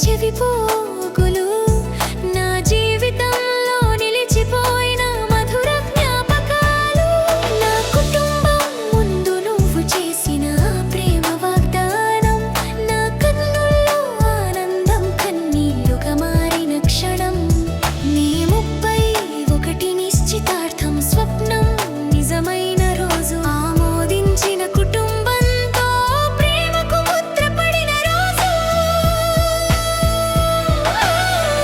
చెవిపోగులు నా జీవితంలో నిలిచిపోయిన మధుర జ్ఞాపకాలు. నా కుటుంబం ముందు నువ్వు చేసిన ప్రేమ వాగ్దానం, నా కన్నుల్లో ఆనందం కన్నీళ్లుగా మారిన క్షణం. నీ 31 నిశ్చితార్థం స్వప్నం నిజమైన రోజు, ఆమోదించిన కుటుంబంతో ప్రేమకు ముద్ర పడిన రోజు.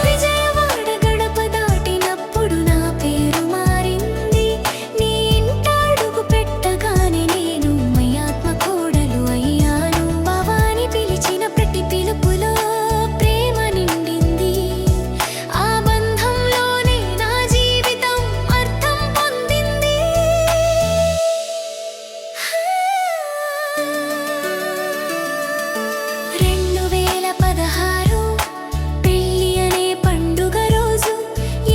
విజయవాడ గడప దాటినప్పుడు నా పేరు మారింది. నీ ఇంట అడుగు పెట్టగానే నేను మీ ఆత్మ కోడలు అయ్యాను. భవాని పిలిచిన ప్రతి పిలుపులో ప్రేమ నిండింది. ఆ బంధంలోనే నా జీవితం అర్థం పొందింది. 2016 పెళ్లి అనే పండుగ రోజు,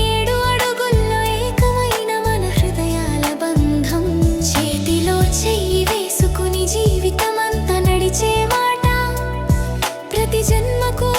7 అడుగుల్లో ఏకమైన మన హృదయాల బంధం. చేతిలో చెయ్యి వేసుకుని జీవితమంతా నడిచే మాట, ప్రతి జన్మకు